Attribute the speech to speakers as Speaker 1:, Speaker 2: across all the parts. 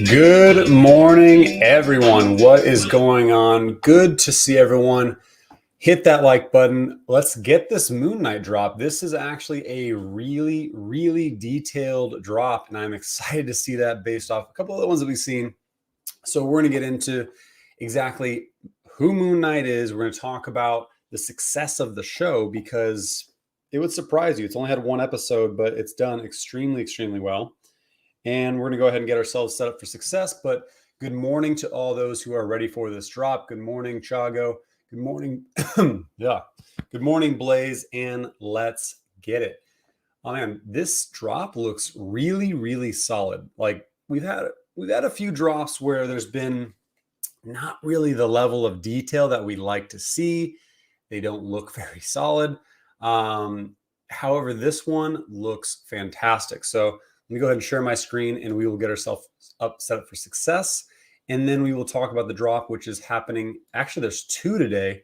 Speaker 1: Good morning, everyone. What is going on? Good to see everyone. Hit that like button. Let's get this Moon Knight drop. This is actually a really detailed drop, and I'm excited to see that based off a couple of the ones that we've seen. So we're going to get into exactly who Moon Knight is. We're going to talk about the success of the show because it would surprise you. It's only had one episode, but it's done extremely well. And we're going to go ahead and get ourselves set up for success. But good morning to all those who are ready for this drop. Good morning, Chago. Good morning. Yeah. Good morning, Blaze. And let's get it. Oh man, this drop looks really solid. Like we've had a few drops where there's been not really the level of detail that we like to see. They don't look very solid. However, this one looks fantastic. So let me go ahead and share my screen and we will get ourselves set up for success. And then we will talk about the drop, which is happening. Actually, there's two today.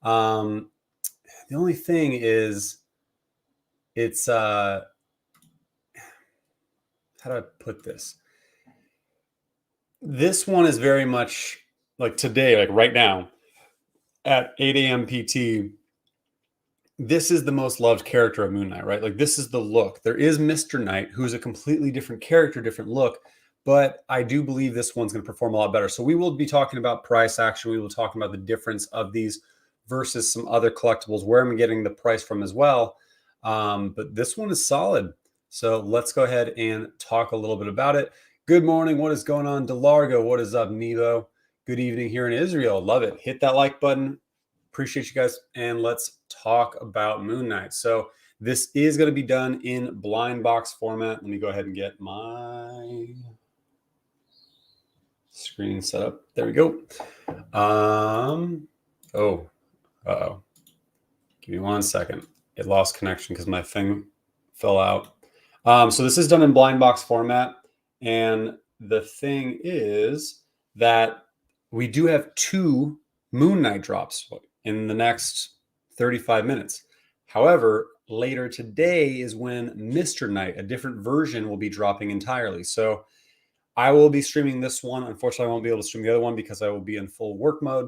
Speaker 1: The only thing is it's, how do I put this? This one is very much like today, like right now at 8 a.m. PT. This is the most loved character of Moon Knight, right? Like this is the look. There is Mr. Knight, who's a completely different character, different look, but I do believe this one's going to perform a lot better. So we will be talking about price action. We will talk about the difference of these versus some other collectibles, where I'm getting the price from as well. But this one is solid. So let's go ahead and talk a little bit about it. Good morning. What is going on? DeLargo. What is up, Nevo? Good evening here in Israel. Love it. Hit that like button. Appreciate you guys. And let's talk about Moon Knight. So this is going to be done in blind box format. Let me go ahead and get my screen set up. There we go. Uh-oh. Give me 1 second. It lost connection because my thing fell out. So this is done in blind box format. And the thing is that we do have two Moon Knight drops in the next 35 minutes. However, later today is when Mr. Knight, a different version, will be dropping entirely. So I will be streaming this one. Unfortunately, I won't be able to stream the other one because I will be in full work mode.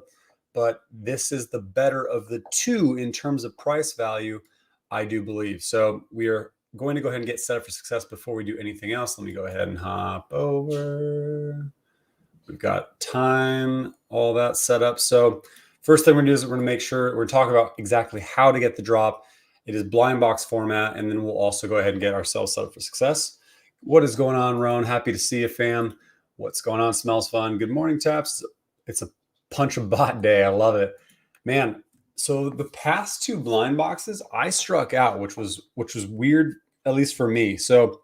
Speaker 1: But this is the better of the two in terms of price value, I do believe. So we are going to go ahead and get set up for success before we do anything else. Let me go ahead and hop over. We've got time, all that set up. So first thing we're going to do is we're going to make sure we're talking about exactly how to get the drop. It is blind box format, and then we'll also go ahead and get ourselves set up for success. What is going on, Roan? Happy to see you, fam. What's going on? Smells fun. Good morning, Taps. It's a punch a bot day. I love it, man. So the past two blind boxes I struck out, which was weird, at least for me. So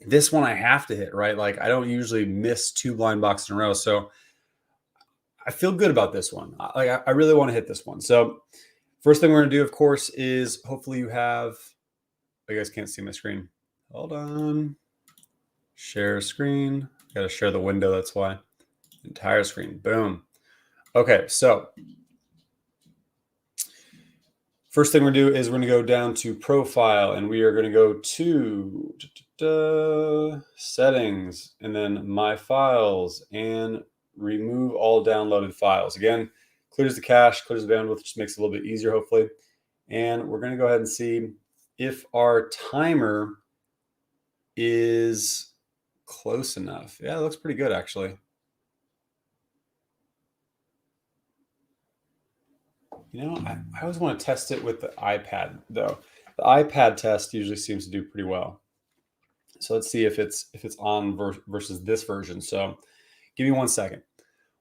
Speaker 1: this one I have to hit, right? Like I don't usually miss two blind boxes in a row. So I feel good about this one. I really want to hit this one. So first thing we're going to do, of course, is hopefully you have, you guys can't see my screen. Hold on. Share screen. Got to share the window. That's why. Entire screen. Boom. Okay. So first thing we're going to do is we're going to go down to profile, and we are going to go to settings and then my files and remove all downloaded files. Again, clears the cache, clears the bandwidth, just makes it a little bit easier, hopefully. And we're going to go ahead and see if our timer is close enough. Yeah, it looks pretty good, actually. You know, I always want to test it with the iPad, though. The iPad test usually seems to do pretty well. So let's see if it's on versus this version. So give me 1 second.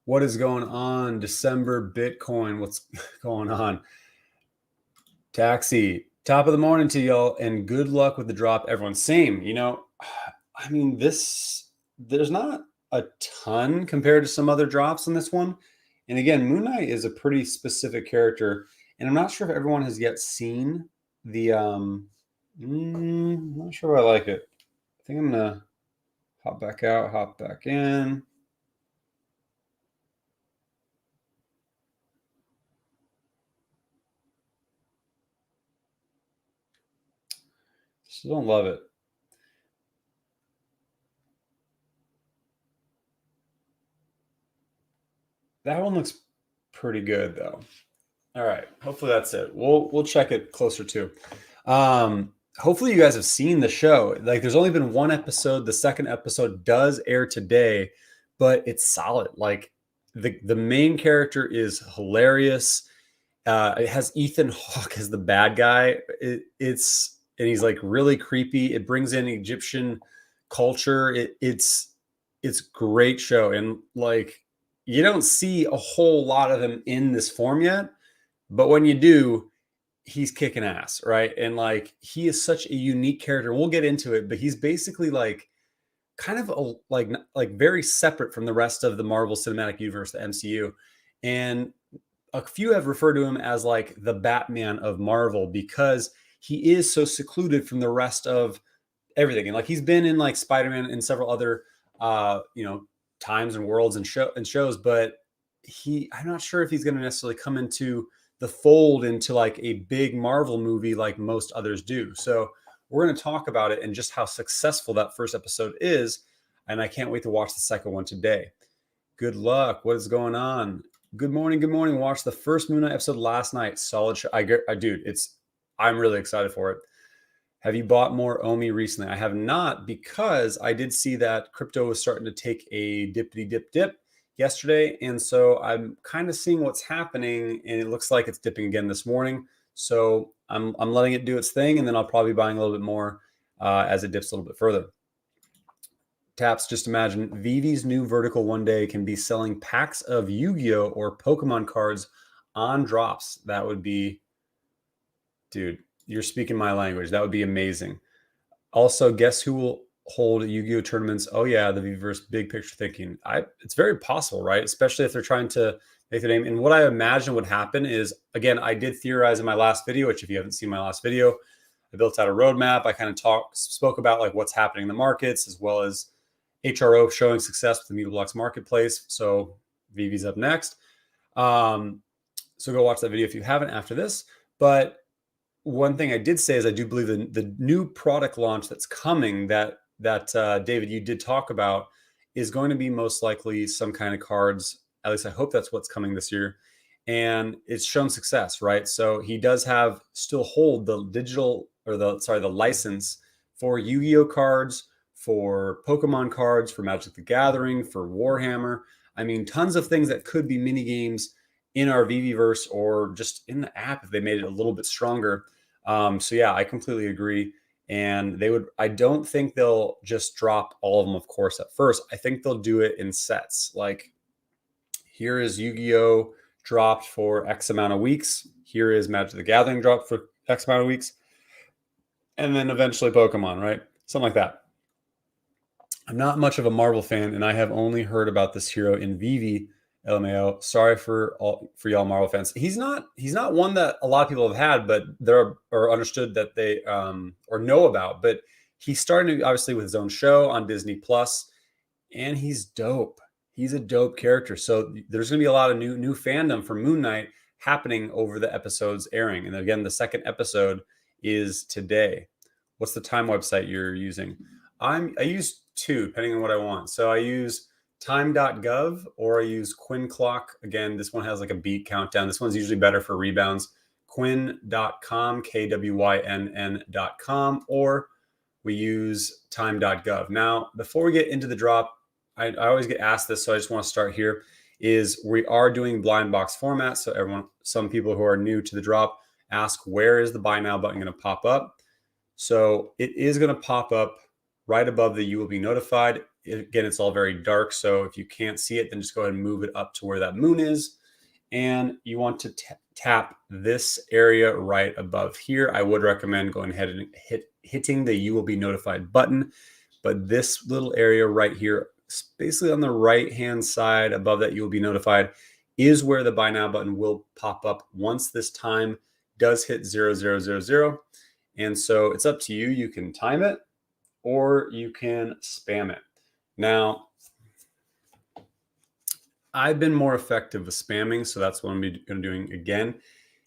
Speaker 1: What is going on? December Bitcoin. What's going on? Taxi. Top of the morning to y'all, and good luck with the drop, everyone. Same. You know, I mean, there's not a ton compared to some other drops in this one. And again, Moon Knight is a pretty specific character, and I'm not sure if everyone has yet seen the. I'm not sure if I like it. I think I'm gonna hop back out, hop back in. Still don't love it. That one looks pretty good though. All right. Hopefully that's it. We'll check it closer too. Hopefully you guys have seen the show. Like there's only been one episode. The second episode does air today, but it's solid. Like the main character is hilarious. It has Ethan Hawke as the bad guy. And he's like really creepy. It brings in Egyptian culture. It's great show. And like you don't see a whole lot of him in this form yet, but when you do, he's kicking ass, right? And like he is such a unique character. We'll get into it, but he's basically like kind of like very separate from the rest of the Marvel Cinematic Universe, the MCU. And a few have referred to him as like the Batman of Marvel because he is so secluded from the rest of everything. And like he's been in like Spider-Man and several other times and worlds and shows, but I'm not sure if he's going to necessarily come into the fold into like a big Marvel movie like most others do. So we're going to talk about it and just how successful that first episode is. And I can't wait to watch the second one today. Good luck. What is going on? Good morning. Good morning. Watched the first Moon Knight episode last night. Solid show. I'm really excited for it. Have you bought more OMI recently? I have not, because I did see that crypto was starting to take a dip yesterday. And so I'm kind of seeing what's happening, and it looks like it's dipping again this morning. So I'm letting it do its thing, and then I'll probably be buying a little bit more as it dips a little bit further. Taps, just imagine VeVe's new vertical one day can be selling packs of Yu-Gi-Oh! Or Pokemon cards on drops. That would be, dude, you're speaking my language. That would be amazing. Also, guess who will hold Yu-Gi-Oh! Tournaments? Oh yeah, the VeVeverse big picture thinking. It's very possible, right? Especially if they're trying to make their name. And what I imagine would happen is, again, I did theorize in my last video, which if you haven't seen my last video, I built out a roadmap. I kind of spoke about like what's happening in the markets, as well as HRO showing success with the Mutable Blocks marketplace. So VeVe's up next. So go watch that video if you haven't after this. But one thing I did say is I do believe the new product launch that's coming that David, you did talk about, is going to be most likely some kind of cards. At least I hope that's what's coming this year. And it's shown success, right? So he does still hold the the license for Yu-Gi-Oh cards, for Pokemon cards, for Magic the Gathering, for Warhammer. I mean, tons of things that could be mini games in our VeVeverse or just in the app if they made it a little bit stronger. So yeah, I completely agree. And I don't think they'll just drop all of them, of course, at first. I think they'll do it in sets. Like here is Yu-Gi-Oh! Dropped for X amount of weeks. Here is Magic the Gathering dropped for X amount of weeks. And then eventually Pokemon, right? Something like that. I'm not much of a Marvel fan, and I have only heard about this hero in VeVe. LMAO. Sorry for y'all Marvel fans. He's not one that a lot of people have had, but there are understood that they or know about. But he's starting to, obviously, with his own show on Disney Plus, and he's dope. He's a dope character. So there's going to be a lot of new fandom for Moon Knight happening over the episodes airing. And again, the second episode is today. What's the time website you're using? I use two, depending on what I want. So I use time.gov or I use Quinn Clock. Again, this one has like a beat countdown. This one's usually better for rebounds. Quinn.com, KWYNN.com, or we use time.gov. Now, before we get into the drop, I always get asked this, so I just want to start here, is we are doing blind box format. So some people who are new to the drop ask, where is the buy now button going to pop up? So it is going to pop up right above the you will be notified. Again, it's all very dark. So if you can't see it, then just go ahead and move it up to where that moon is. And you want to tap this area right above here. I would recommend going ahead and hitting the you will be notified button. But this little area right here, basically on the right-hand side above that you will be notified, is where the buy now button will pop up once this time does hit 0000. And so it's up to you. You can time it or you can spam it. Now, I've been more effective with spamming, so that's what I'm going to be doing again.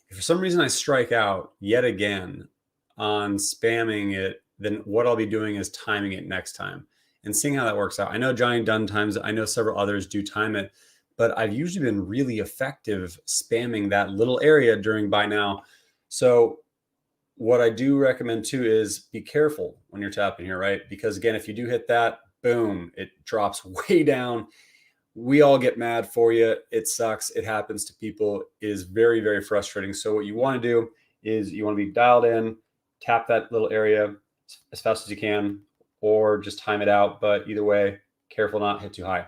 Speaker 1: If for some reason I strike out yet again on spamming it, then what I'll be doing is timing it next time and seeing how that works out. I know Johnny Dunn times it. I know several others do time it, but I've usually been really effective spamming that little area during buy now. So what I do recommend too is be careful when you're tapping here, right? Because again, if you do hit that, boom, it drops way down. We all get mad for you. It sucks. It happens to people. It is very, very frustrating. So what you want to do is you want to be dialed in, tap that little area as fast as you can, or just time it out. But either way, careful not hit too high.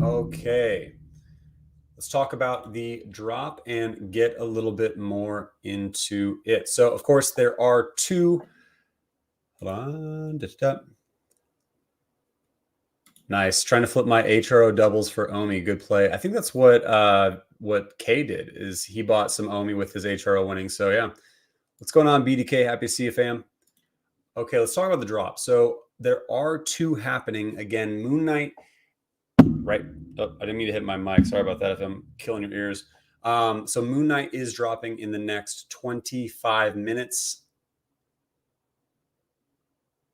Speaker 1: Okay. Let's talk about the drop and get a little bit more into it. So, of course, there are two. Hold on. Nice. Trying to flip my HRO doubles for Omi. Good play. I think that's what K did, is he bought some Omi with his HRO winning. So, yeah. What's going on, BDK? Happy to see you, fam. Okay, let's talk about the drop. So, there are two happening. Again, Moon Knight. Right. Oh, I didn't mean to hit my mic. Sorry about that if I'm killing your ears. So Moon Knight is dropping in the next 25 minutes.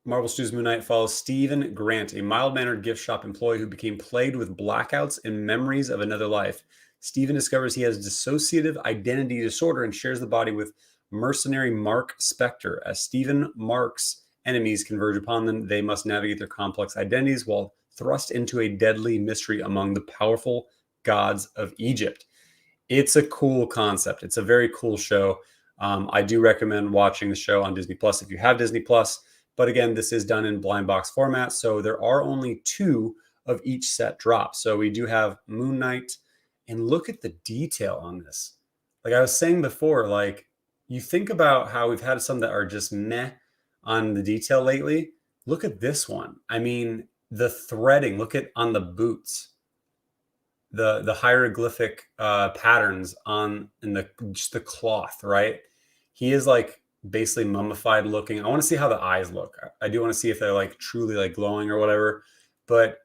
Speaker 1: Marvel Studios Moon Knight follows Stephen Grant, a mild-mannered gift shop employee who became plagued with blackouts and memories of another life. Stephen discovers he has dissociative identity disorder and shares the body with mercenary Mark Spector. As Stephen Mark's enemies converge upon them, they must navigate their complex identities while thrust into a deadly mystery among the powerful gods of Egypt. It's a cool concept. It's a very cool show. I do recommend watching the show on Disney Plus if you have Disney Plus. But again, this is done in blind box format, so there are only two of each set drop. So we do have Moon Knight, and look at the detail on this. Like I was saying before, like you think about how we've had some that are just meh on the detail lately. Look at this one. I mean, the threading, look at on the boots, the hieroglyphic patterns on just the cloth, right? He is like basically mummified looking. I want to see how the eyes look. I do want to see if they're like truly like glowing or whatever, but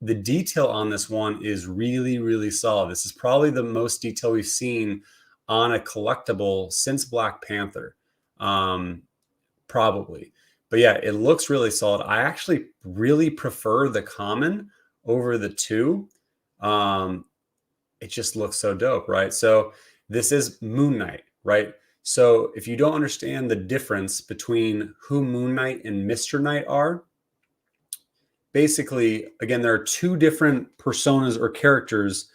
Speaker 1: the detail on this one is really, really solid. This is probably the most detail we've seen on a collectible since Black Panther, probably. But yeah, it looks really solid. I actually really prefer the common over the two. It just looks so dope, right? So this is Moon Knight, right? So if you don't understand the difference between who Moon Knight and Mr. Knight are, basically, again, there are two different personas or characters.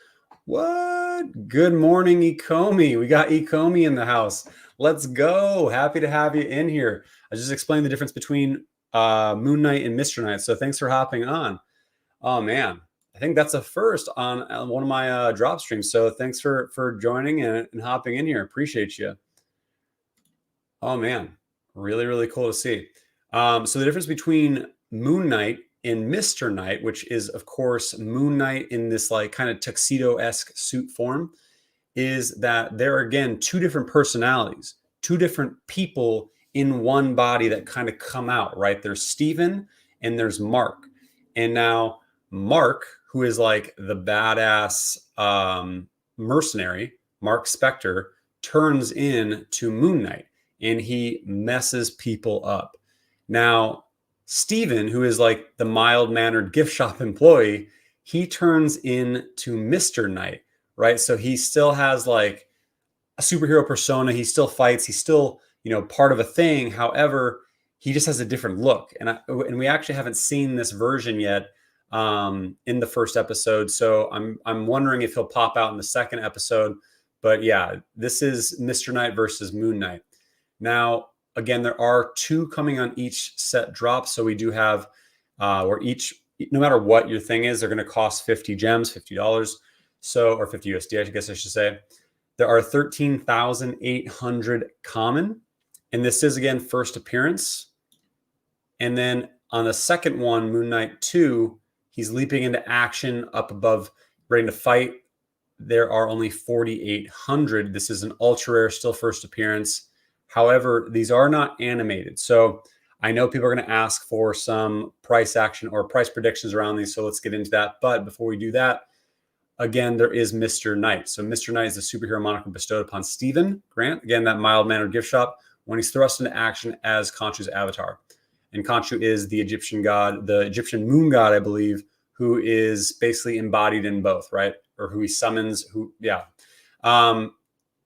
Speaker 1: What? Good morning, Ecomi. We got Ecomi in the house. Let's go. Happy to have you in here. I just explained the difference between Moon Knight and Mr. Knight. So thanks for hopping on. Oh, man. I think that's a first on one of my drop streams. So thanks for joining and hopping in here. Appreciate you. Oh, man. Really, really cool to see. So the difference between Moon Knight and Mr. Knight, which is, of course, Moon Knight in this like kind of tuxedo-esque suit form, is that there are, again, two different personalities, two different people in one body that kind of come out, right? There's Steven and there's Mark. And now Mark, who is like the badass mercenary, Mark Spector, turns into Moon Knight and he messes people up. Now, Steven, who is like the mild-mannered gift shop employee, he turns into Mr. Knight, right? So he still has like a superhero persona. He still fights. He's still, part of a thing. However, he just has a different look. And we actually haven't seen this version yet in the first episode. So I'm wondering if he'll pop out in the second episode. But yeah, this is Mr. Knight versus Moon Knight. Now, again, there are two coming on each set drop. So we do have where each, no matter what your thing is, they're going to cost 50 gems, $50. So, or 50 USD, I guess I should say. There are 13,800 common. And this is, again, first appearance. And then on the second one, Moon Knight 2, he's leaping into action up above, ready to fight. There are only 4,800. This is an ultra rare, still first appearance. However, these are not animated. So I know people are going to ask for some price action or price predictions around these. So let's get into that. But before we do that, again, there is Mr. Knight. So Mr. Knight is the superhero moniker bestowed upon Stephen Grant. Again, that mild-mannered gift shop when he's thrust into action as Khonshu's avatar. And Khonshu is the Egyptian god, the Egyptian moon god, I believe, who is basically embodied in both, right? Or who he summons,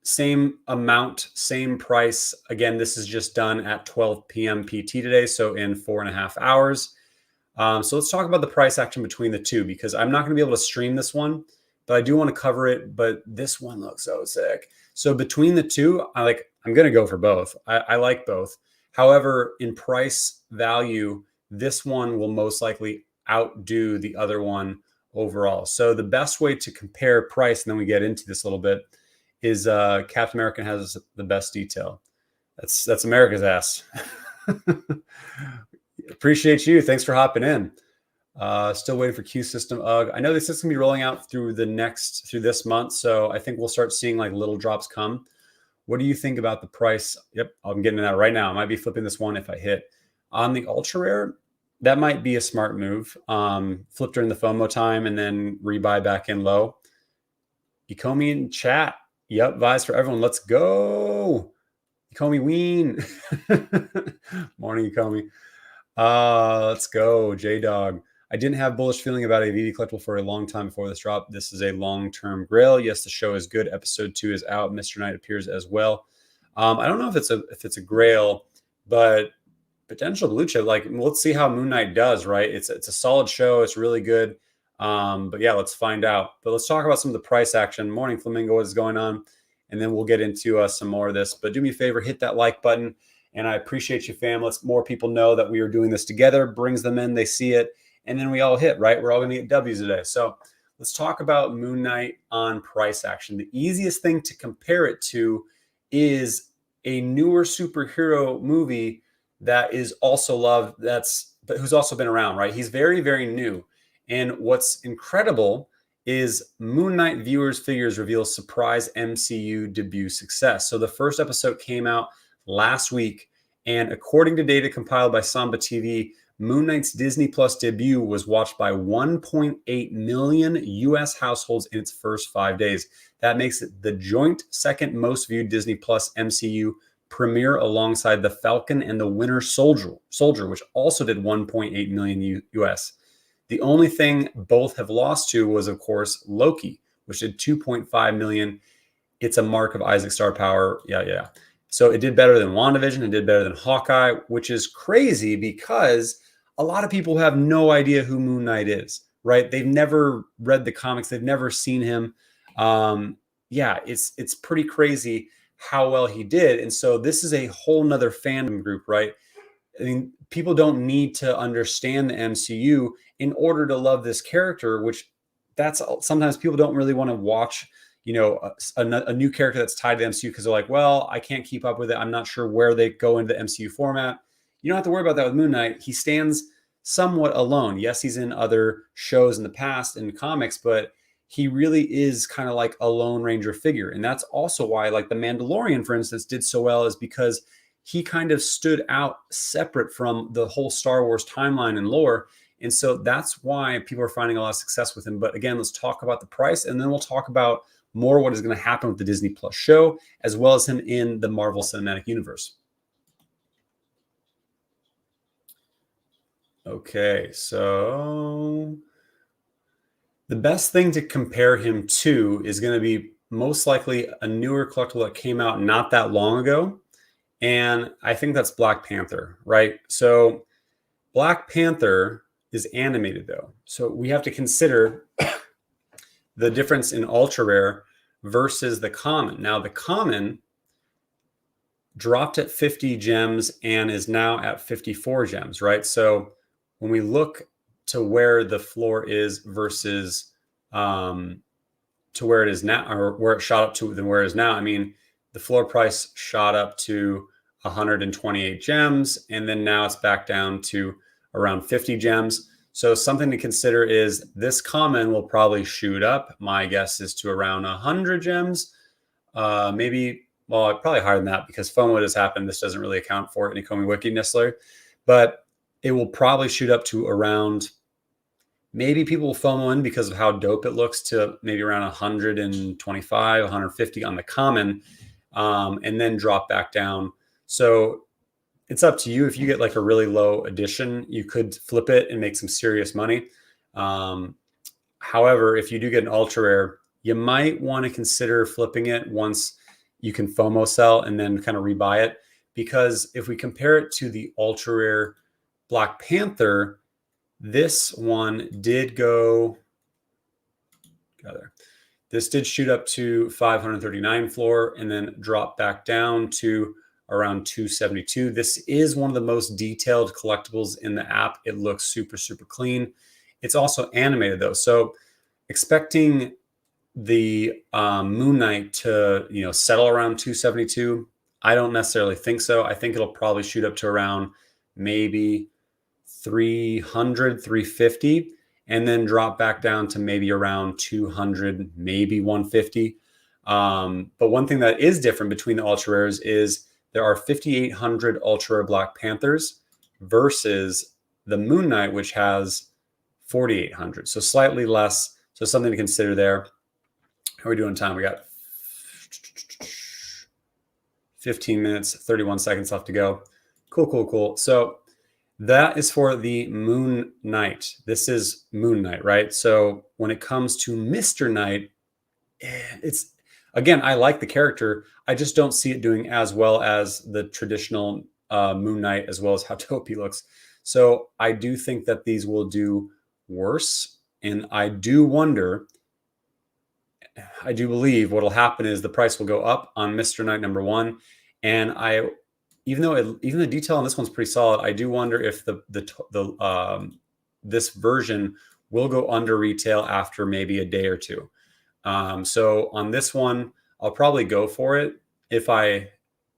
Speaker 1: same amount, same price. Again, this is just done at 12 p.m. PT today, so in 4.5 hours. So let's talk about the price action between the two, because I'm not going to be able to stream this one, but I do want to cover it. But this one looks so sick. So between the two, I'm going to go for both. I like both. However, in price value, this one will most likely outdo the other one overall. So the best way to compare price, and then we get into this a little bit, is Captain America has the best detail. That's America's ass. Appreciate you. Thanks for hopping in. Still waiting for Q system. I know this is gonna be rolling out through this month, so I think we'll start seeing like little drops come. What do you think about the price? Yep, I'm getting to that right now. I might be flipping this one if I hit on the ultra rare. That might be a smart move. Flip during the FOMO time and then rebuy back in low. Ecomi in chat. Yep, vibes for everyone. Let's go. Ecomi ween. Morning, Ecomi. Let's go, J-Dog. I didn't have bullish feeling about a VeVe collectible for a long time before this drop. This is a long-term grail. Yes, the show is good. Episode 2 is out. Mr. Knight appears as well. I don't know if it's a grail, but potential blue chip. Like, let's see how Moon Knight does. Right? It's a solid show. It's really good. But yeah, let's find out. But let's talk about some of the price action. Morning, Flamingo. What is going on? And then we'll get into some more of this. But do me a favor, hit that like button. And I appreciate you, fam. Let's more people know that we are doing this together. Brings them in, they see it, and then we all hit, right? We're all going to get W's today. So let's talk about Moon Knight on price action. The easiest thing to compare it to is a newer superhero movie that is also loved, but who's also been around, right? He's very, very new. And what's incredible is Moon Knight viewers figures reveal surprise MCU debut success. So the first episode came out last week, and according to data compiled by Samba TV, Moon Knight's Disney Plus debut was watched by 1.8 million US households in its first 5 days. That makes it the joint second most viewed Disney Plus MCU premiere alongside The Falcon and the Winter Soldier, which also did 1.8 million US. The only thing both have lost to was, of course, Loki, which did 2.5 million. It's a mark of Isaac star power. Yeah. So it did better than WandaVision. It did better than Hawkeye, which is crazy because a lot of people have no idea who Moon Knight is, right? They've never read the comics. They've never seen him. It's pretty crazy how well he did. And so this is a whole nother fandom group, right? I mean, people don't need to understand the MCU in order to love this character, which sometimes people don't really want to watch, a new character that's tied to the MCU because they're like, well, I can't keep up with it. I'm not sure where they go into the MCU format. You don't have to worry about that with Moon Knight. He stands somewhat alone. Yes, he's in other shows in the past in comics, but he really is kind of like a Lone Ranger figure. And that's also why, like, The Mandalorian, for instance, did so well, is because he kind of stood out separate from the whole Star Wars timeline and lore. And so that's why people are finding a lot of success with him. But again, let's talk about the price, and then we'll talk about more what is going to happen with the Disney Plus show, as well as him in the Marvel Cinematic Universe. Okay, so the best thing to compare him to is going to be most likely a newer collectible that came out not that long ago. And I think that's Black Panther, right? So Black Panther is animated, though. So we have to consider the difference in ultra rare versus the common. Now, the common dropped at 50 gems and is now at 54 gems, right? So when we look to where the floor is versus to where it is now, or where it shot up to than where it is now, I mean, the floor price shot up to 128 gems, and then now it's back down to around 50 gems. So something to consider is this common will probably shoot up. My guess is to around 100 gems, maybe, well, probably higher than that because FOMO has happened. This doesn't really account for it in Ecomi Wiki necessarily, but it will probably shoot up to around, maybe people will FOMO in because of how dope it looks, to maybe around 125, 150 on the common, and then drop back down. So it's up to you. If you get like a really low edition, you could flip it and make some serious money. However, if you do get an ultra rare, you might want to consider flipping it once you can FOMO sell and then kind of rebuy it. Because if we compare it to the ultra rare Black Panther, this one did go, this did shoot up to 539 floor and then drop back down to around 272. This is one of the most detailed collectibles in the app. It looks super, super clean. It's also animated though. So expecting the Moon Knight to, settle around 272, I don't necessarily think so. I think it'll probably shoot up to around maybe 300, 350, and then drop back down to maybe around 200, maybe 150. But one thing that is different between the ultra rares is there are 5,800 ultra rare Black Panthers versus the Moon Knight, which has 4,800. So slightly less. So something to consider there. How are we doing time? We got 15 minutes, 31 seconds left to go. Cool. So that is for the Moon Knight. This is Moon Knight, right? So when it comes to Mr. Knight, it's, again, I like the character. I just don't see it doing as well as the traditional Moon Knight, as well as how dope he looks. So I do think that these will do worse. And I do wonder, I do believe what will happen is the price will go up on Mr. Knight #1. And even the detail on this one's pretty solid, I do wonder if this version will go under retail after maybe a day or two. So on this one, I'll probably go for it. If I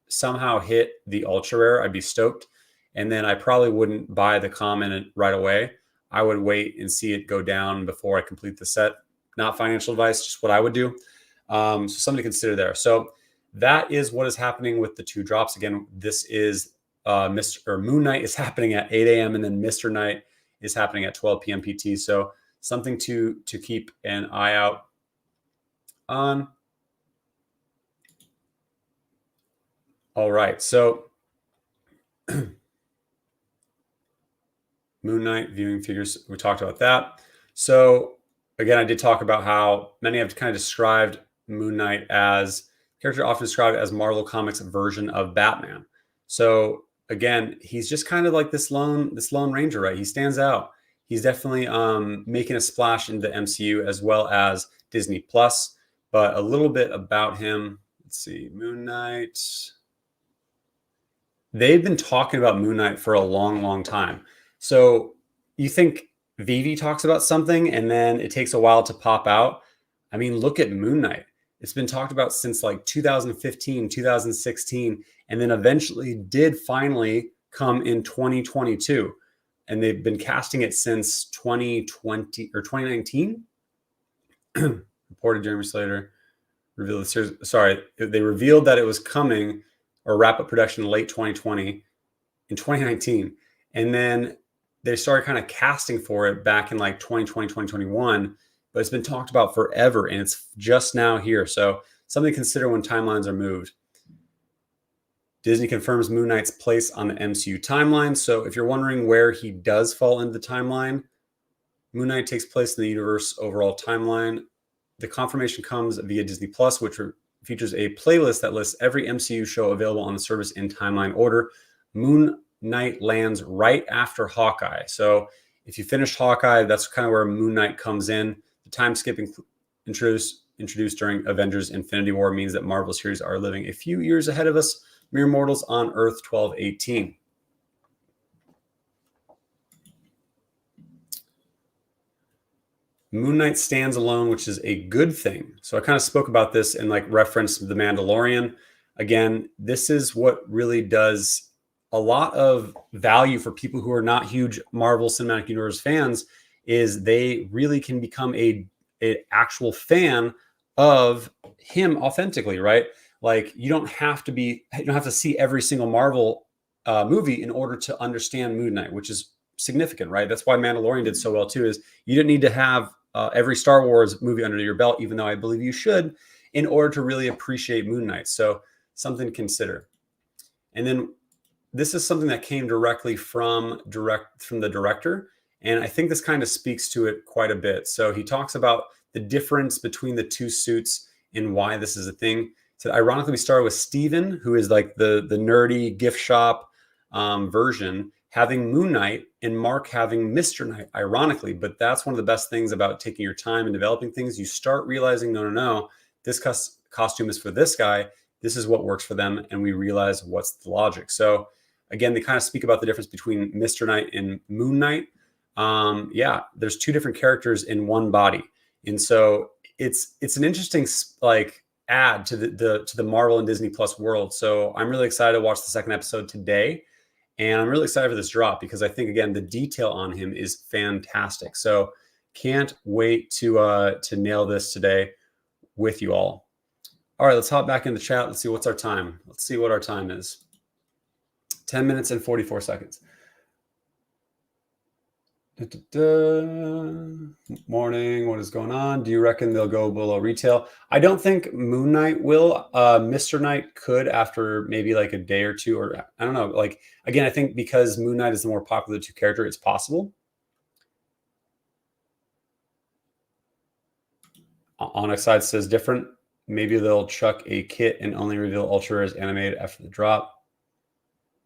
Speaker 1: somehow hit the ultra rare, I'd be stoked. And then I probably wouldn't buy the common right away. I would wait and see it go down before I complete the set. Not financial advice, just what I would do. So something to consider there. So that is what is happening with the 2 drops. Again, this is Moon Knight is happening at 8 a.m. and then Mr. Knight is happening at 12 p.m. PT. So something to keep an eye out on. All right, so Moon Knight viewing figures, we talked about that. So again, I did talk about how many have kind of described Moon Knight as character often described as Marvel Comics version of Batman. So again, he's just kind of like this lone ranger, right? He stands out. He's definitely making a splash in the MCU as well as Disney Plus. But a little bit about him. Let's see, Moon Knight. They've been talking about Moon Knight for a long, long time. So you think VeVe talks about something and then it takes a while to pop out. I mean, look at Moon Knight. It's been talked about since like 2015, 2016, and then eventually did finally come in 2022. And they've been casting it since 2020 or 2019. Reported Jeremy Slater revealed the series. Sorry, they revealed that it was coming or wrap up production in late 2020 in 2019. And then they started kind of casting for it back in like 2020, 2021, but it's been talked about forever and it's just now here. So something to consider when timelines are moved. Disney confirms Moon Knight's place on the MCU timeline. So if you're wondering where he does fall into the timeline, Moon Knight takes place in the universe overall timeline. The confirmation comes via Disney Plus, which features a playlist that lists every MCU show available on the service in timeline order. Moon Knight lands right after Hawkeye. So if you finished Hawkeye, that's kind of where Moon Knight comes in. The time skipping introduced during Avengers Infinity War means that Marvel series are living a few years ahead of us, mere mortals on Earth 1218. Moon Knight stands alone, which is a good thing. So I kind of spoke about this in like reference to The Mandalorian. Again, this is what really does a lot of value for people who are not huge Marvel Cinematic Universe fans, is they really can become a actual fan of him authentically, right? Like you don't have to see every single Marvel movie in order to understand Moon Knight, which is significant, right? That's why Mandalorian did so well too, is you didn't need to have every Star Wars movie under your belt, even though I believe you should, in order to really appreciate Moon Knight. So something to consider. And then this is something that came directly from the director, And I think this kind of speaks to it quite a bit. So he talks about the difference between the two suits and why this is a thing. So ironically, we started with Steven, who is like the nerdy gift shop version, having Moon Knight, and Mark having Mr. Knight, ironically. But that's one of the best things about taking your time and developing things. You start realizing, no, this costume is for this guy. This is what works for them. And we realize what's the logic. So again, they kind of speak about the difference between Mr. Knight and Moon Knight. Yeah, there's two different characters in one body. And so it's an interesting like add to the Marvel and Disney Plus world. So I'm really excited to watch the second episode today. And I'm really excited for this drop because I think, again, the detail on him is fantastic. So can't wait to nail this today with you all. All right, let's hop back in the chat. Let's see what's our time. Let's see what our time is. 10 minutes and 44 seconds. Morning, what is going on? Do you reckon they'll go below retail? I don't think Moon Knight will. Mr. Knight could after maybe like a day or two, or I don't know. Like, again, I think because Moon Knight is the more popular two character, it's possible. Onyx Side says different. Maybe they'll chuck a kit and only reveal Ultra as animated after the drop.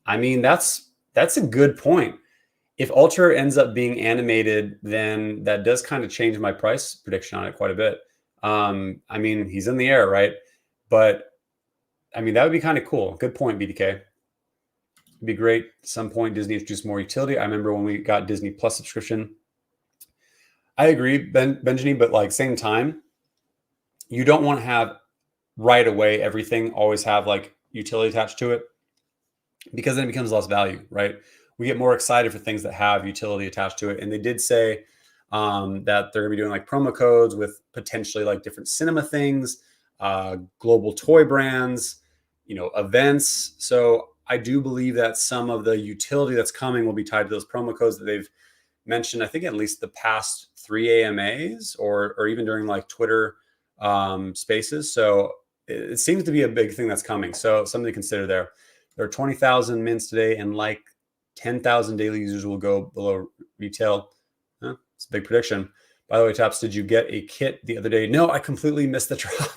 Speaker 1: I mean, that's a good point. If Ultra ends up being animated, then that does kind of change my price prediction on it quite a bit. I mean, he's in the air, right? But I mean, that would be kind of cool. Good point, BDK. It'd be great. At some point, Disney introduced more utility. I remember when we got Disney Plus subscription. I agree, Benjamin, but like same time, you don't want to have right away everything always have like utility attached to it, because then it becomes less value, right? We get more excited for things that have utility attached to it. And they did say that they're going to be doing like promo codes with potentially like different cinema things, global toy brands, events. So I do believe that some of the utility that's coming will be tied to those promo codes that they've mentioned, I think at least the past 3 AMAs or even during like Twitter spaces. So it seems to be a big thing that's coming. So something to consider there. There are 20,000 mints today, and like 10,000 daily users will go below retail. It's a big prediction. By the way, Taps, did you get a kit the other day? No, I completely missed the drop.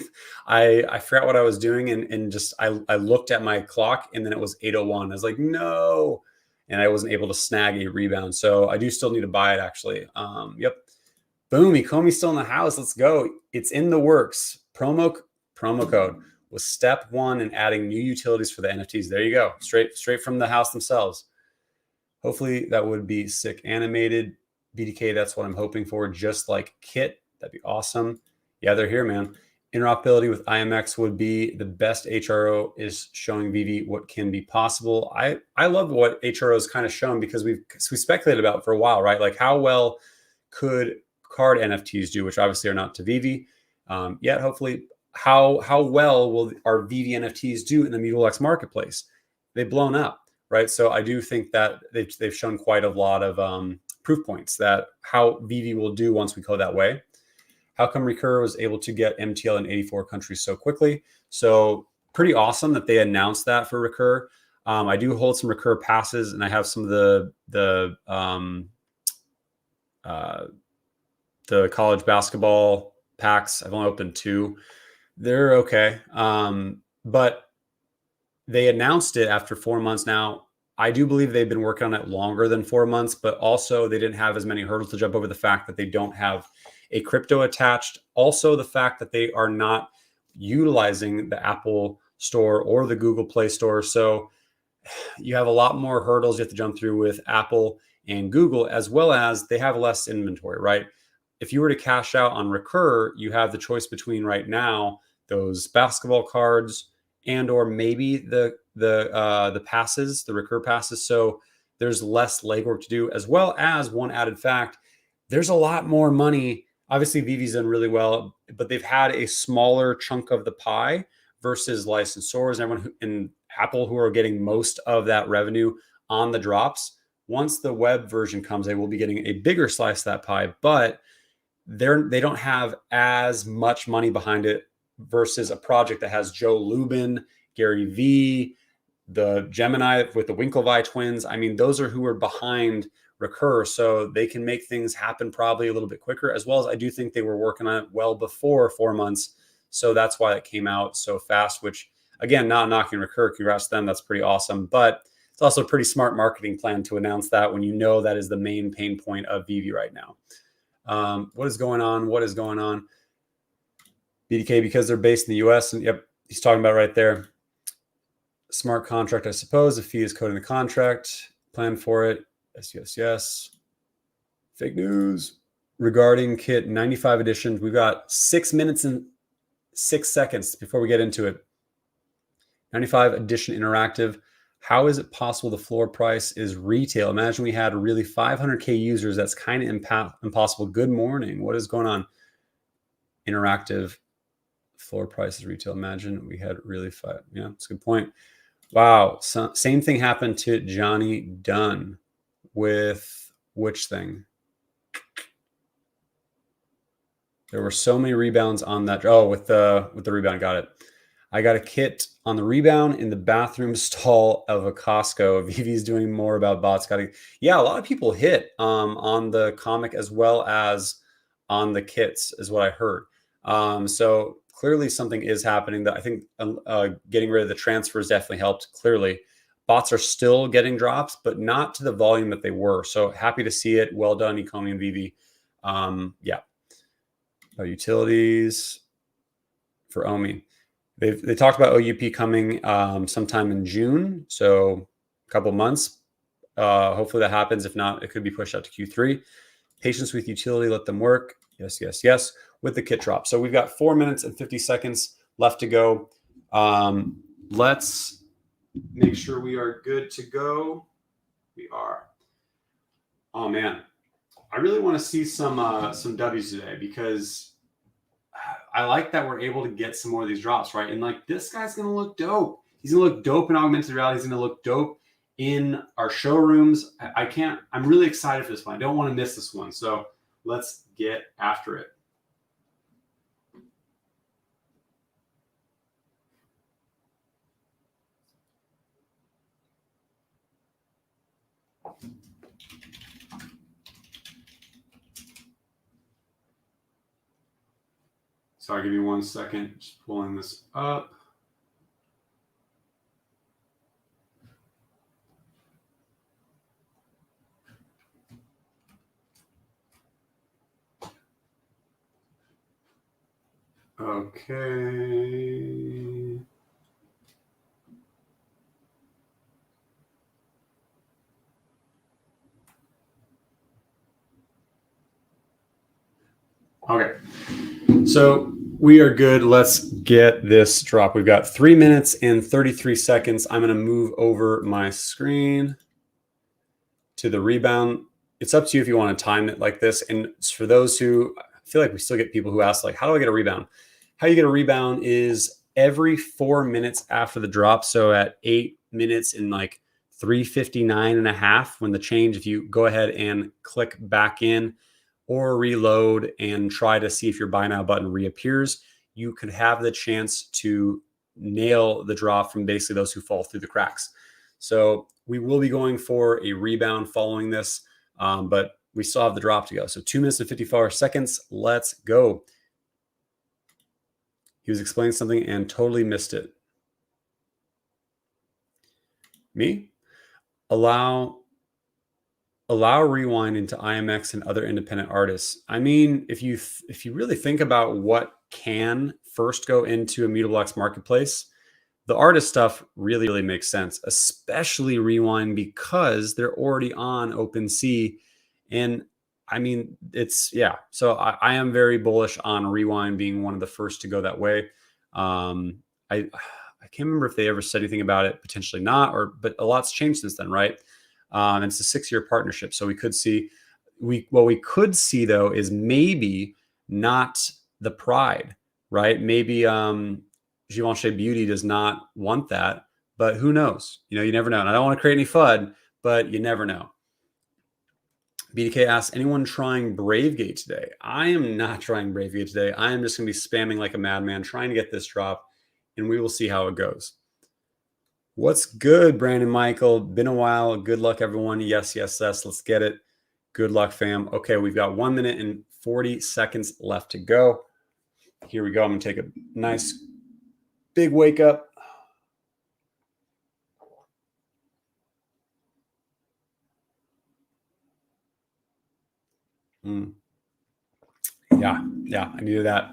Speaker 1: I forgot what I was doing and just I looked at my clock and then it was 8:01. I was like, no. And I wasn't able to snag a rebound. So I do still need to buy it actually. Yep. Boom, Ecomi's still in the house. Let's go. It's in the works. Promo code was step one in adding new utilities for the NFTs. There you go. Straight from the house themselves. Hopefully that would be sick animated. BDK, that's what I'm hoping for. Just like Kit, that'd be awesome. Yeah, they're here, man. Interoperability with IMX would be the best. HRO is showing VeVe what can be possible. I love what HRO is kind of shown because we speculated about for a while, right? Like how well could card NFTs do, which obviously are not to VeVe yet. Hopefully, how well will our VeVe NFTs do in the Mutual X marketplace? They've blown up. Right. So I do think that they've shown quite a lot of proof points that how VeVe will do once we go that way. How come Recur was able to get MTL in 84 countries so quickly? So pretty awesome that they announced that for Recur. I do hold some Recur passes, and I have some of the college basketball packs. I've only opened 2. They're okay. But they announced it after 4 months now. I do believe they've been working on it longer than 4 months, but also they didn't have as many hurdles to jump over. The fact that they don't have a crypto attached. Also, the fact that they are not utilizing the Apple Store or the Google Play Store. So you have a lot more hurdles you have to jump through with Apple and Google, as well as they have less inventory, right? If you were to cash out on Recur, you have the choice between right now those basketball cards and or maybe the passes, the Recur passes. So there's less legwork to do, as well as one added fact, there's a lot more money. Obviously, VeVe's done really well, but they've had a smaller chunk of the pie versus licensors and everyone in Apple who are getting most of that revenue on the drops. Once the web version comes, they will be getting a bigger slice of that pie, but they don't have as much money behind it versus a project that has Joe Lubin, Gary Vee, the Gemini with the Winklevi twins. I mean, those are who are behind recur, so they can make things happen probably a little bit quicker, as well as I do think they were working on it well before 4 months. So that's why it came out so fast, which again, not knocking recur, congrats to them. That's pretty awesome. But it's also a pretty smart marketing plan to announce that when you know that is the main pain point of VeVe right now. What is going on? What is going on? BDK, because they're based in the US. And yep, he's talking about right there. Smart contract, I suppose. The fee is coded in the contract. Plan for it. Yes, yes, yes. Fake news. Regarding kit 95 editions, we've got 6 minutes and 6 seconds before we get into it. 95 edition interactive. How is it possible the floor price is retail? Imagine we had really 500K users. That's kind of impossible. Good morning. What is going on? Interactive floor price is retail. Imagine we had really five. Yeah, that's a good point. Wow. So, same thing happened to Johnny Dunn with which thing? There were so many rebounds on that. Oh, with the rebound. Got it. I got a kit on the rebound in the bathroom stall of a Costco. VeVe's doing more about bots. Yeah, a lot of people hit on the comic as well as on the kits, is what I heard. So clearly something is happening. That I think getting rid of the transfers definitely helped. Clearly, bots are still getting drops, but not to the volume that they were. So happy to see it. Well done, Ecomi and VeVe. Yeah. Utilities for Omi. They talked about OUP coming sometime in June, so a couple months. Hopefully that happens. If not, it could be pushed out to Q3. Patience with utility, let them work. Yes, yes, yes. With the kit drop. So we've got 4 minutes and 50 seconds left to go. Let's make sure we are good to go. We are. Oh man, I really want to see some W's today, because I like that we're able to get some more of these drops, right? And like, this guy's going to look dope. He's going to look dope in augmented reality. He's going to look dope in our showrooms. I'm really excited for this one. I don't want to miss this one. So let's get after it. Sorry, give me 1 second. Just pulling this up. Okay. Okay. So we are good. Let's get this drop. We've got 3 minutes and 33 seconds. I'm going to move over my screen to the rebound. It's up to you if you want to time it like this. And for those who, I feel like we still get people who ask, like, how do I get a rebound? How you get a rebound is every 4 minutes after the drop. So at 8 minutes and like 3:59.5 when the change, if you go ahead and click back in or reload and try to see if your buy now button reappears, you could have the chance to nail the drop from basically those who fall through the cracks. So we will be going for a rebound following this, but we still have the drop to go. So 2 minutes and 54 seconds. Let's go. He was explaining something and totally missed it. Me? Allow rewind into IMX and other independent artists. I mean, if you really think about what can first go into Immutable X marketplace, the artist stuff really, really makes sense, especially Rewind, because they're already on OpenSea. And I mean, it's, yeah. So I am very bullish on Rewind being one of the first to go that way. I can't remember if they ever said anything about it, potentially not, but a lot's changed since then, right? And it's a 6-year partnership. So we could see, what we could see though is maybe not the Pride, right? Maybe Givenchy Beauty does not want that, but who knows? You never know. And I don't want to create any FUD, but you never know. BDK asks, anyone trying Bravegate today? I am not trying Bravegate today. I am just going to be spamming like a madman, trying to get this drop, and we will see how it goes. What's good, Brandon Michael? Been a while. Good luck, everyone. Yes, yes, yes. Let's get it. Good luck, fam. Okay, we've got 1 minute and 40 seconds left to go. Here we go. I'm going to take a nice big wake up. Yeah, I needed that.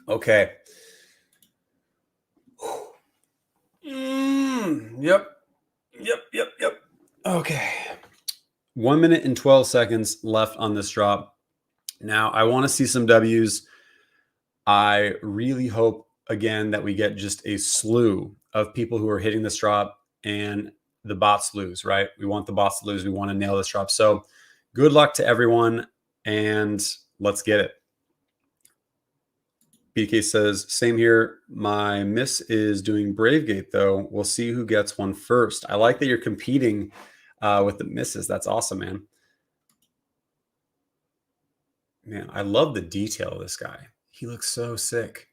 Speaker 1: Okay. Yep. Okay. 1 minute and 12 seconds left on this drop. Now, I want to see some W's. I really hope, again, that we get just a slew of people who are hitting this drop and the bots lose, right? We want the bots to lose. We want to nail this drop. So good luck to everyone, and let's get it. BK says, same here. My miss is doing Bravegate, though. We'll see who gets one first. I like that you're competing with the misses. That's awesome, man. Man, I love the detail of this guy. He looks so sick.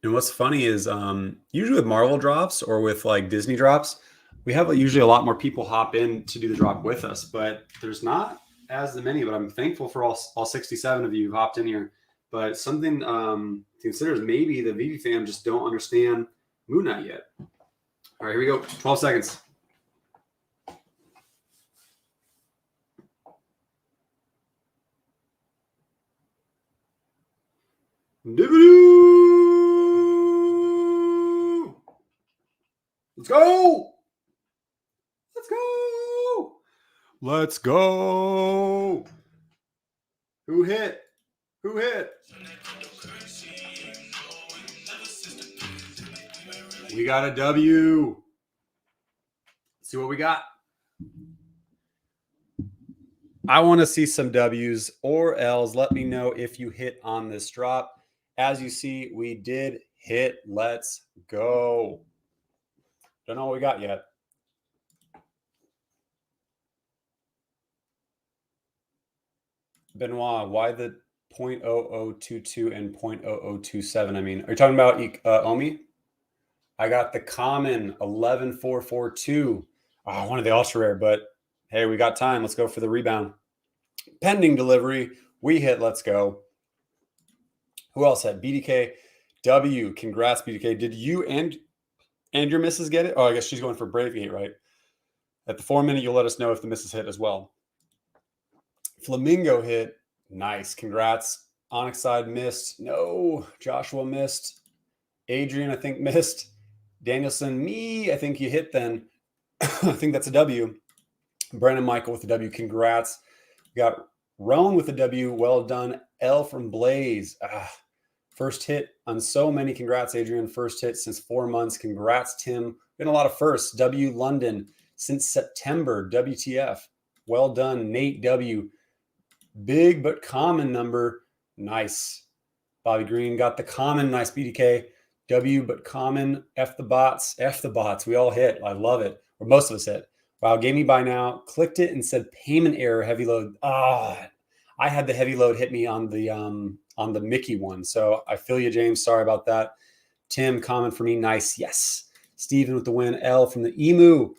Speaker 1: And what's funny is usually with Marvel drops or with like Disney drops, we have usually a lot more people hop in to do the drop with us, but there's not as many. But I'm thankful for all 67 of you who hopped in here. But something to consider is maybe the VeVe fam just don't understand Moon Knight yet. All right, here we go. 12 seconds. Let's go. Let's go. Let's go. Who hit? Who hit? We got a W. Let's see what we got. I want to see some W's or L's. Let me know if you hit on this drop. As you see, we did hit. Let's go. Don't know what we got yet. Benoit, why the 0.0022 and 0.0027? I mean, are you talking about Ecomi? I got the common 11442. Oh, I wanted the ultra rare, but hey, we got time. Let's go for the rebound. Pending delivery. We hit. Let's go. Who else had BDK? W. Congrats, BDK. Did you and your missus get it? Oh, I guess she's going for Bravegate, right? At the 4 minute, you'll let us know if the missus hit as well. Flamingo hit. Nice. Congrats. Onyx side missed. No. Joshua missed. Adrian, I think, missed. Danielson, me. I think you hit then. I think that's a W. Brandon Michael with a W. Congrats. We got Roan with a W. Well done. L from Blaze. First hit on so many. Congrats, Adrian. First hit since 4 months. Congrats, Tim. Been a lot of firsts. W London since September. WTF. Well done, Nate W. Big but common number. Nice. Bobby Green got the common. Nice, BDK. W but common. F the bots. F the bots. We all hit. I love it. Or most of us hit. Wow, gave me by now. Clicked it and said payment error, heavy load. I had the heavy load hit me on the Mickey one. So I feel you, James. Sorry about that. Tim, common for me. Nice. Yes. Steven with the win. L from the Emu.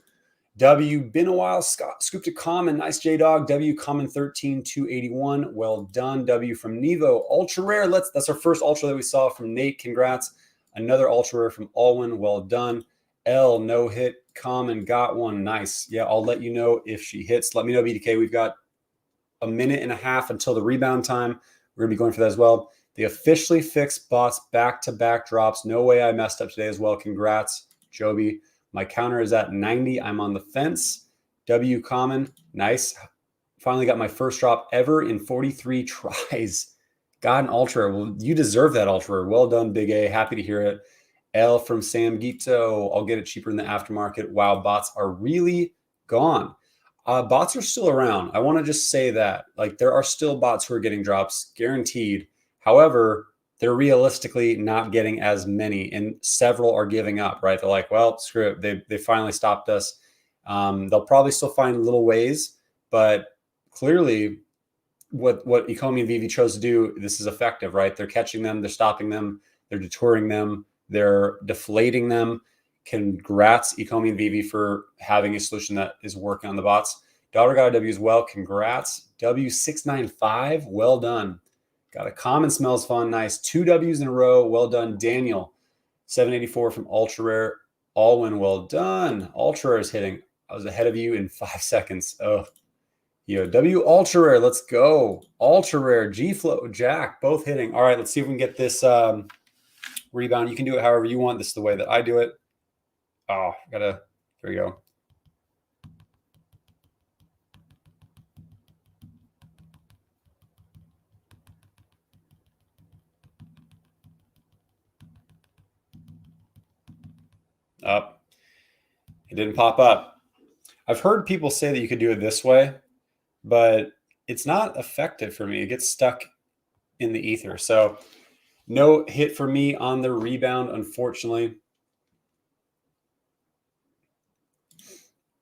Speaker 1: W, been a while. Scott scooped a common. Nice, J-Dog. W, common 13,281. Well done. W from Nevo. Ultra rare. That's our first ultra that we saw from Nate. Congrats. Another ultra rare from Alwyn. Well done. L, no hit. Common, got one. Nice. Yeah, I'll let you know if she hits. Let me know, BDK. We've got a minute and a half until the rebound time. We're going to be going for that as well. They officially fixed bots back-to-back drops. No way I messed up today as well. Congrats, Joby. My counter is at 90. I'm on the fence. W common. Nice. Finally got my first drop ever in 43 tries. Got an ultra. Well, you deserve that ultra. Well done, Big A. Happy to hear it. L from Sam Gito. I'll get it cheaper in the aftermarket. Wow, bots are really gone. Bots are still around. I want to just say that. Like, there are still bots who are getting drops, guaranteed. However, they're realistically not getting as many, and several are giving up, right? They're like, well, screw it. They finally stopped us. They'll probably still find little ways, but clearly what Ecomi and VeVe chose to do, this is effective, right? They're catching them, they're stopping them, they're detouring them, they're deflating them. Congrats, Ecomi and VeVe, for having a solution that is working on the bots. Daughter got a W as well. Congrats. W695. Well done. Got a common, smells fun. Nice. 2 W's in a row. Well done. Daniel, 784 from Ultra Rare. Alwyn, well done. Ultra Rare is hitting. I was ahead of you in 5 seconds. Oh, yo, W Ultra Rare. Let's go. Ultra Rare, G Flow, Jack, both hitting. All right, let's see if we can get this rebound. You can do it however you want. This is the way that I do it. Oh, there we go. Up. It didn't pop up. I've heard people say that you could do it this way, but it's not effective for me. It gets stuck in the ether. So no hit for me on the rebound, unfortunately.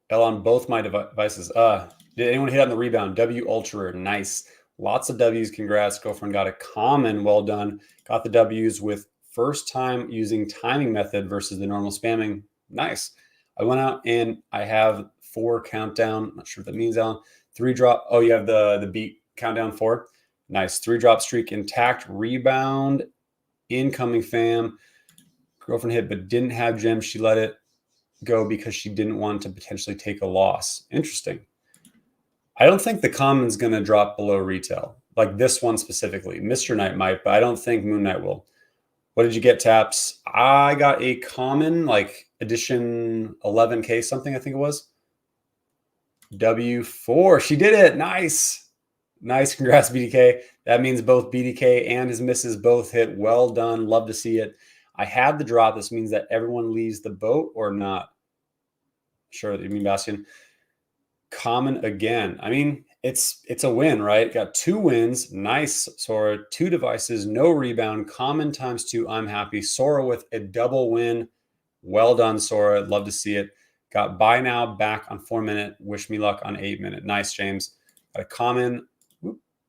Speaker 1: L on both my devices. Did anyone hit on the rebound? W Ultra Rare. Nice. Lots of W's. Congrats. Girlfriend got a common. Well done. Got the W's with first time using timing method versus the normal spamming. Nice. I went out and I have 4 countdown. Not sure what that means, Alan. 3 drop. Oh, you have the beat countdown 4. Nice. 3 drop streak intact. Rebound. Incoming fam. Girlfriend hit but didn't have gems. She let it go because she didn't want to potentially take a loss. Interesting. I don't think the common's going to drop below retail, like this one specifically. Mr. Knight might, but I don't think Moon Knight will. What did you get, Taps? I got a common, like edition 11K something, I think it was. W4. She did it. Nice. Nice. Congrats, BDK. That means both BDK and his misses both hit. Well done. Love to see it. I had the drop. This means that everyone leaves the boat or not. Sure, you mean Bastian. Common again. I mean, it's a win, right? Got 2 wins. Nice, Sora. 2 devices, no rebound. Common times 2. I'm happy. Sora with a double win. Well done, Sora. Love to see it. Got buy now back on 4 minute. Wish me luck on 8 minute. Nice, James. Got a common.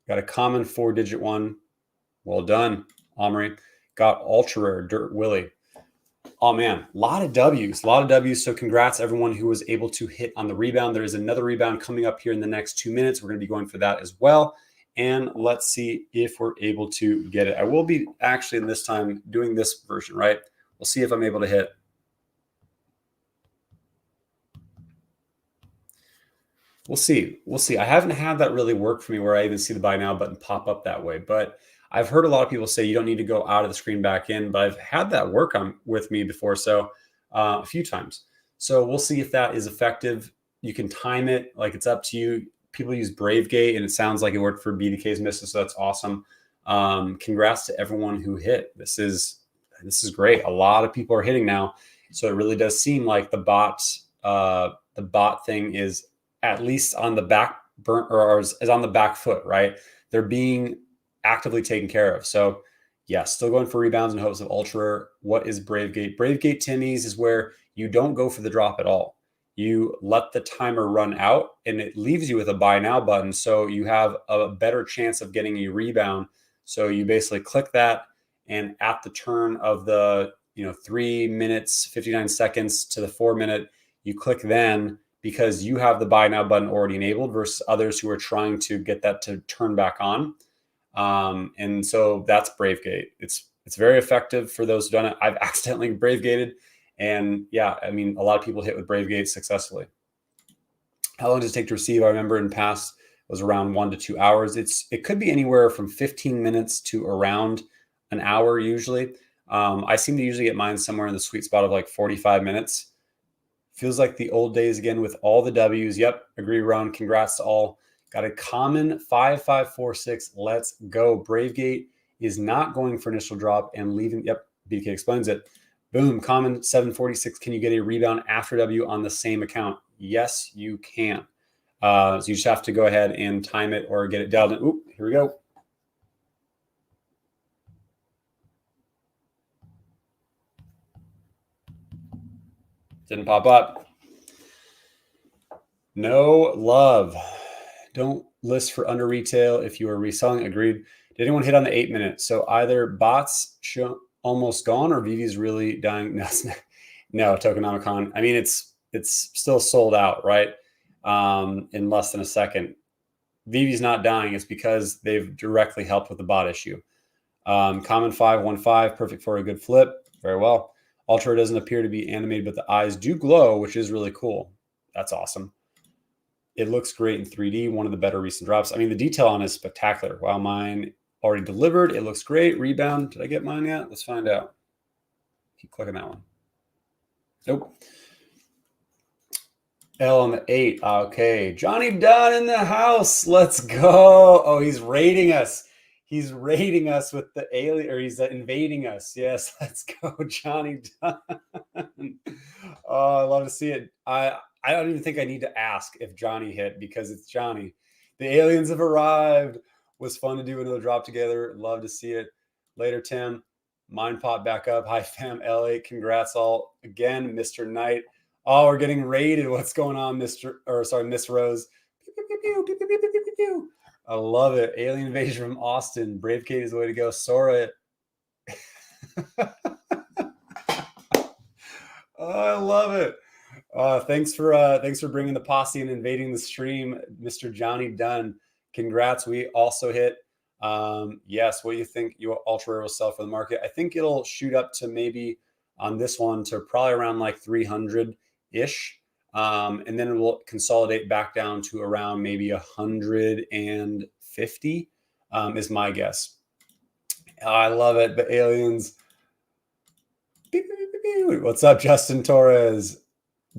Speaker 1: Got a common 4-digit one. Well done, Omri. Got ultra rare Dirt Willie. Oh man, a lot of W's, So congrats everyone who was able to hit on the rebound. There is another rebound coming up here in the next 2 minutes. We're going to be going for that as well. And let's see if we're able to get it. I will be actually in this time doing this version, right? We'll see if I'm able to hit. We'll see. I haven't had that really work for me where I even see the buy now button pop up that way, but I've heard a lot of people say you don't need to go out of the screen back in, but I've had that work with me before, so a few times. So we'll see if that is effective. You can time it, like it's up to you. People use BraveGate, and it sounds like it worked for BDK's misses, so that's awesome. Congrats to everyone who hit. This is great. A lot of people are hitting now, so it really does seem like the bot thing is at least on the back burn or is on the back foot, right? They're being actively taken care of. So yeah, still going for rebounds in hopes of ultra. What is BraveGate? BraveGate, Timmy's, is where you don't go for the drop at all. You let the timer run out and it leaves you with a buy now button. So you have a better chance of getting a rebound. So you basically click that, and at the turn of the 3 minutes, 59 seconds to the 4 minute, you click then, because you have the buy now button already enabled versus others who are trying to get that to turn back on. And so that's BraveGate. It's very effective for those who've done it. I've accidentally BraveGated, and yeah, I mean, a lot of people hit with BraveGate successfully. How long does it take to receive? I remember in past was around 1 to 2 hours. It could be anywhere from 15 minutes to around an hour usually. I seem to usually get mine somewhere in the sweet spot of like 45 minutes. Feels like the old days again with all the W's. Yep, agree, Ron. Congrats to all. Got a common 5546. Let's go. BraveGate is not going for initial drop and leaving. Yep, BK explains it. Boom, common 746. Can you get a rebound after W on the same account? Yes, you can. So you just have to go ahead and time it or get it dialed in. Oop, here we go. Didn't pop up. No love. Don't list for under retail if you are reselling. Agreed. Did anyone hit on the 8 minute? So either bots almost gone or VeVe's really dying. No, No, Tokenomicon. I mean, it's still sold out, right? In less than a second. VeVe's not dying. It's because they've directly helped with the bot issue. Common 515, perfect for a good flip. Very well. Ultra doesn't appear to be animated, but the eyes do glow, which is really cool. That's awesome. It looks great in 3D. One of the better recent drops. I mean, the detail on it is spectacular. Wow, mine already delivered. It looks great. Rebound. Did I get mine yet? Let's find out. Keep clicking that one. Nope. L on the 8. Okay. Johnny Dunn in the house. Let's go. Oh, he's raiding us. He's raiding us with the alien, or he's invading us. Yes, let's go, Johnny Dunn. Oh, I love to see it. I don't even think I need to ask if Johnny hit because it's Johnny. The aliens have arrived. Was fun to do another drop together. Love to see it. Later, Tim. Mine popped back up. Hi, fam. LA. Congrats all again, Mr. Knight. Oh, we're getting raided. What's going on, Miss Rose? Pew, pew, pew, pew, pew, pew, pew, pew, pew. I love it. Alien invasion from Austin. Brave Kate is the way to go. Sora. Oh, I love it. Thanks for bringing the posse and invading the stream, Mr. Johnny Dunn. Congrats. We also hit. Yes. What do you think your ultra rare will sell for the market? I think it'll shoot up to maybe on this one to probably around like 300 ish. And then it will consolidate back down to around maybe 150 is my guess. I love it. The aliens. What's up, Justin Torres?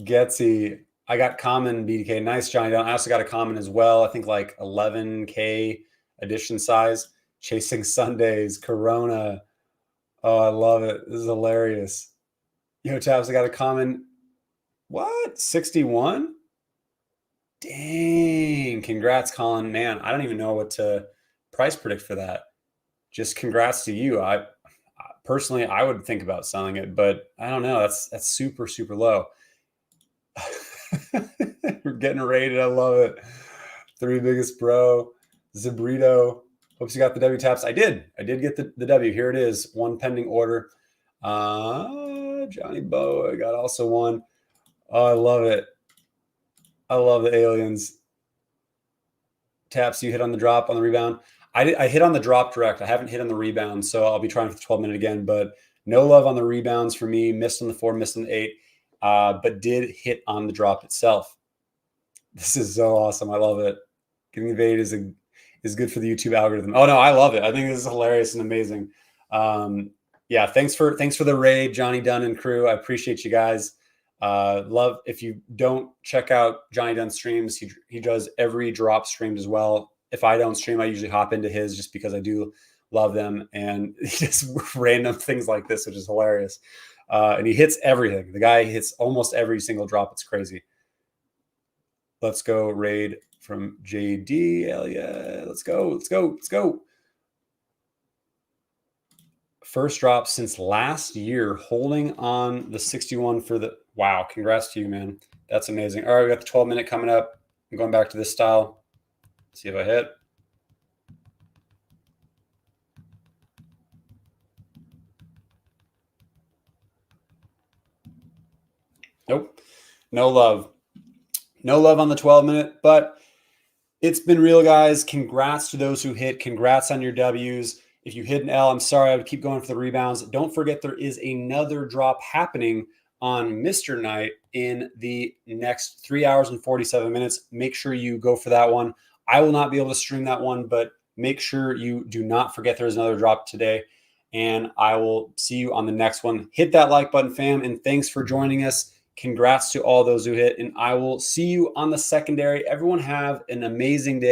Speaker 1: Getsy. I got common BDK. Nice, Johnny. I also got a common as well. I think like 11K edition size. Chasing Sundays. Corona. Oh, I love it. This is hilarious. Yo, Taps, I got a common. What? 61? Dang. Congrats, Colin. Man, I don't even know what to price predict for that. Just congrats to you. I personally, I would think about selling it, but I don't know. That's super, super low. We're getting rated. I love it. 3 biggest bro. Zabrito. Hopes you got the W, Taps. I did get the W. Here it is. One pending order. Johnny Bo. I got also one. Oh, I love it. I love the aliens. Taps, you hit on the drop on the rebound. I hit on the drop direct. I haven't hit on the rebound, so I'll be trying for the 12-minute again, but no love on the rebounds for me. Missed on the 4, missed on the 8, but did hit on the drop itself. This is so awesome. I love it. Getting invaded is good for the YouTube algorithm. Oh no, I love it. I think this is hilarious and amazing. Yeah, thanks for the raid, Johnny Dunn and crew. I appreciate you guys. Love if you don't check out Johnny Dunn streams. He does every drop streamed as well. If I don't stream, I usually hop into his just because I do love them, and he does random things like this, which is hilarious. And he hits everything. The guy hits almost every single drop. It's crazy. Let's go raid from JD. Hell yeah. Let's go. Let's go. Let's go. First drop since last year, holding on the 61 for the, wow. Congrats to you, man. That's amazing. All right. We got the 12-minute coming up. I'm going back to this style. See if I hit. Nope. No love. No love on the 12-minute, but it's been real, guys. Congrats to those who hit. Congrats on your W's. If you hit an L, I'm sorry. I would keep going for the rebounds. Don't forget there is another drop happening on Mr. Knight in the next 3 hours and 47 minutes. Make sure you go for that one. I will not be able to stream that one, but make sure you do not forget there's another drop today. And I will see you on the next one. Hit that like button, fam, and thanks for joining us. Congrats to all those who hit, and I will see you on the secondary. Everyone have an amazing day.